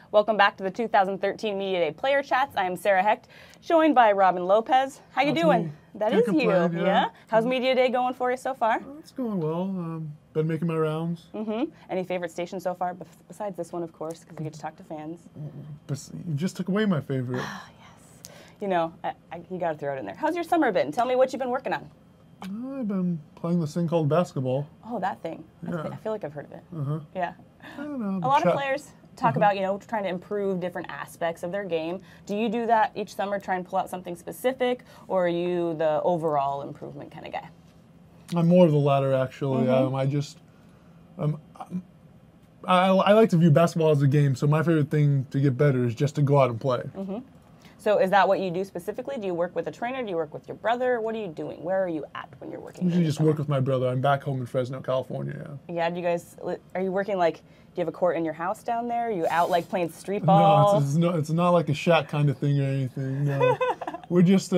Welcome back to the 2013 Media Day Player Chats. I am Sarah Hecht, joined by Robin Lopez. How you doing? Me. That Can't is complain, you. Yeah. How's Media Day going for you so far? It's going well. Been making my rounds. Any favorite stations so far, besides this one, of course, because you get to talk to fans? But you just took away my favorite. Yes. You know, you got to throw it in there. How's your summer been? Tell me what you've been working on. I've been playing this thing called basketball. Oh, that thing. Yeah. I feel like I've heard of it. Yeah. Yeah. A lot of players talk about, trying to improve different aspects of their game. Do you do that each summer, try and pull out something specific, or are you the overall improvement kind of guy? I'm more of the latter, actually. I like to view basketball as a game, so my favorite thing to get better is just to go out and play. So is that what you do specifically? Do you work with a trainer? Do you work with your brother? What are you doing? Where are you at when you're working? Usually just work with my brother. I'm back home in Fresno, California. Yeah, are you working do you have a court in your house down there? Are you out playing street ball? No, it's not like a shack kind of thing or anything. No. We're just,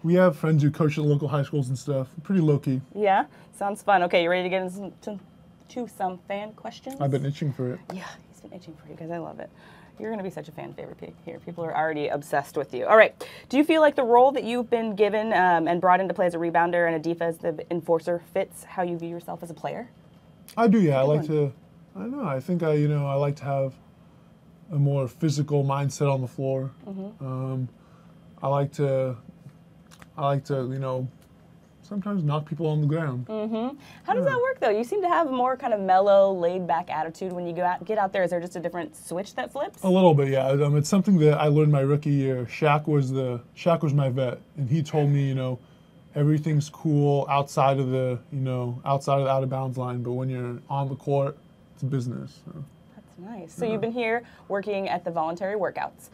we have friends who coach at local high schools and stuff. Pretty low-key. Yeah, sounds fun. Okay, you ready to get into some fan questions? I've been itching for it. Yeah, he's been itching for you guys. I love it. You're going to be such a fan favorite here. People are already obsessed with you. All right. Do you feel like the role that you've been given and brought into play as a rebounder and a defensive enforcer fits how you view yourself as a player? I do, yeah. I think I like to have a more physical mindset on the floor. I like to, sometimes knock people on the ground. How does that work, though? You seem to have a more kind of mellow, laid-back attitude when you get out there. Is there just a different switch that flips? A little bit, yeah. It's something that I learned my rookie year. Shaq was my vet, and he told me, everything's cool outside of the out of bounds line, but when you're on the court, it's business. So. Nice. So you've been here working at the voluntary workouts,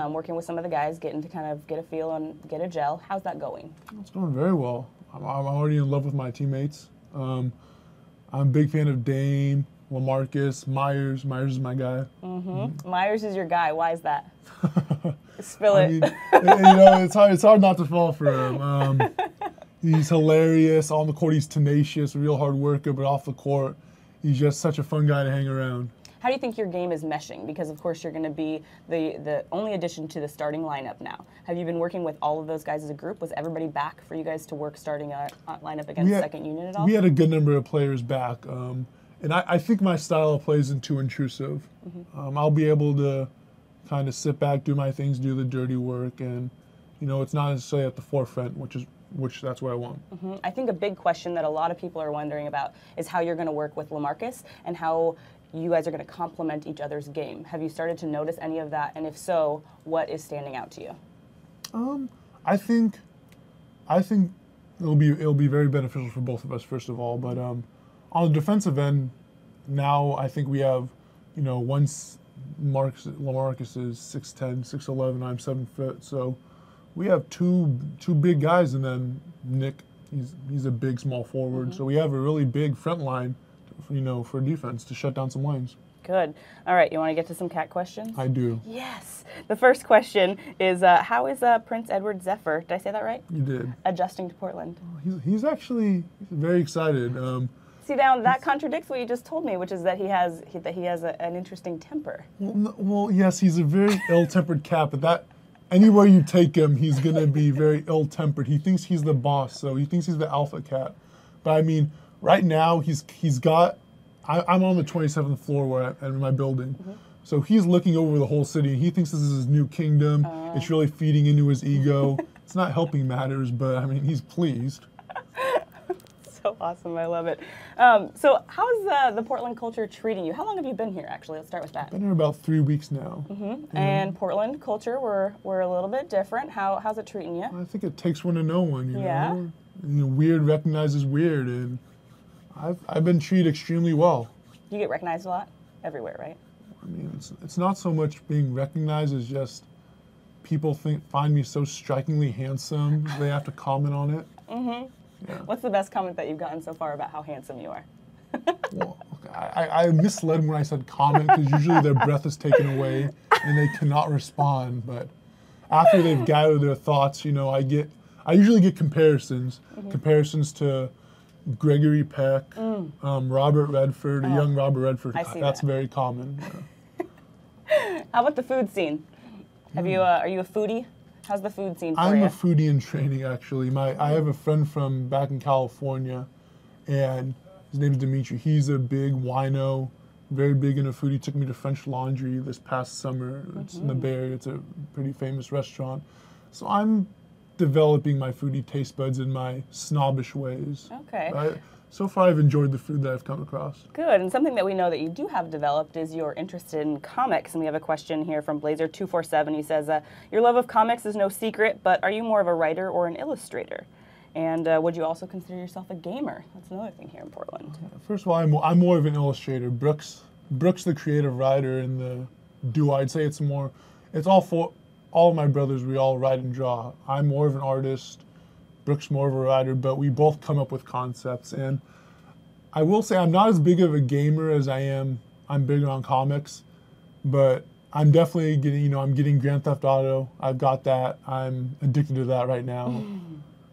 working with some of the guys, getting to kind of get a feel and get a gel. How's that going? It's going very well. I'm already in love with my teammates. I'm a big fan of Dame, LaMarcus, Myers. Myers is my guy. Myers is your guy. Why is that? Spill it. It's hard not to fall for him. He's hilarious. On the court, he's tenacious, a real hard worker, but off the court, he's just such a fun guy to hang around. How do you think your game is meshing? Because, of course, you're going to be the only addition to the starting lineup now. Have you been working with all of those guys as a group? Was everybody back for you guys to work starting a lineup against second unit at all? We had a good number of players back. And I think my style of play isn't too intrusive. I'll be able to kind of sit back, do my things, do the dirty work, and, it's not necessarily at the forefront, which that's what I want. I think a big question that a lot of people are wondering about is how you're going to work with LaMarcus and how you guys are going to complement each other's game. Have you started to notice any of that? And if so, what is standing out to you? I think it'll be very beneficial for both of us, first of all. But on the defensive end, now I think we have, once LaMarcus is 6'10", 6'11", I'm 7 foot, so we have two big guys, and then Nick, he's a big small forward, so we have a really big front line, for defense to shut down some lanes. Good. All right, you want to get to some cat questions? I do. Yes. The first question is, how is Prince Edward Zephyr, did I say that right? You did. Adjusting to Portland? He's actually very excited. See, now that contradicts what you just told me, which is that he has an interesting temper. Well, yes, he's a very ill-tempered cat, but anywhere you take him, he's going to be very ill-tempered. He thinks he's the boss, so he thinks he's the alpha cat. But I mean, right now, I'm on the 27th floor in my building. So he's looking over the whole city. He thinks this is his new kingdom. It's really feeding into his ego. It's not helping matters, but I mean, he's pleased. So awesome. I love it. So how's the Portland culture treating you? How long have you been here, actually? Let's start with that. Been here about 3 weeks now. And Portland culture, we're a little bit different. How's it treating you? I think it takes one to know one, Yeah. Weird recognizes weird, and I've been treated extremely well. You get recognized a lot? Everywhere, right? I mean, it's not so much being recognized as just people find me so strikingly handsome, they have to comment on it. Yeah. What's the best comment that you've gotten so far about how handsome you are? Well, I misled when I said comment, because usually their breath is taken away and they cannot respond. But after they've gathered their thoughts, I usually get comparisons to Gregory Peck, Robert Redford, a young Robert Redford. I see That's that. very common. How about the food scene? Have you? Are you a foodie? How's the food scene for you? I'm a foodie in training, actually. I have a friend from back in California, and his name is Dimitri. He's a big wino, very big into food. He took me to French Laundry this past summer. It's in the Bay Area. It's a pretty famous restaurant. So I'm developing my foodie taste buds in my snobbish ways. Okay. So far, I've enjoyed the food that I've come across. Good, and something that we know that you do have developed is your interest in comics. And we have a question here from Blazer247. He says, your love of comics is no secret, but are you more of a writer or an illustrator? And would you also consider yourself a gamer? That's another thing here in Portland. First of all, I'm more of an illustrator. Brooks, the creative writer, and the duo, I'd say it's all of my brothers, we all write and draw. I'm more of an artist. Brooks more of a writer, but we both come up with concepts. And I will say I'm not as big of a gamer as I'm bigger on comics, but I'm definitely I'm getting Grand Theft Auto. I've got that. I'm addicted to that right now.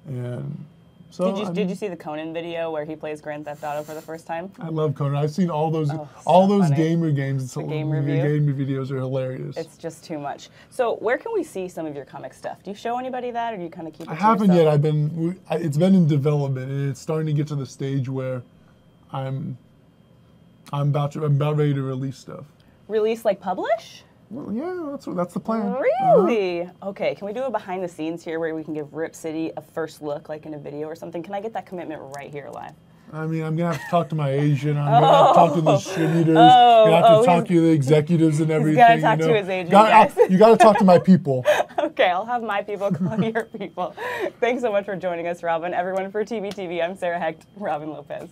And so did you see the Conan video where he plays Grand Theft Auto for the first time? I love Conan. I've seen all those funny. gamer games. The game review? Gamer videos are hilarious. It's just too much. So where can we see some of your comic stuff? Do you show anybody that, or do you kind of keep it to yourself? I haven't yet. It's been in development, and it's starting to get to the stage where I'm about ready to release stuff. Release, like publish? Well, yeah, that's the plan. Really? Okay, can we do a behind the scenes here where we can give Rip City a first look, like in a video or something? Can I get that commitment right here live? I mean, I'm going to have to talk to my agent. I'm going to have to talk to the distributors. I'm going to have to talk to the executives and everything. He's got to talk to his agent, guys. You got to talk to my people. Okay, I'll have my people call your people. Thanks so much for joining us, Robin. Everyone, for TBTV, I'm Sarah Hecht, Robin Lopez.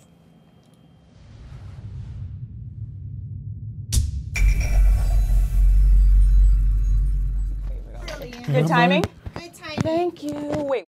Good timing? Good timing. Thank you. Wait.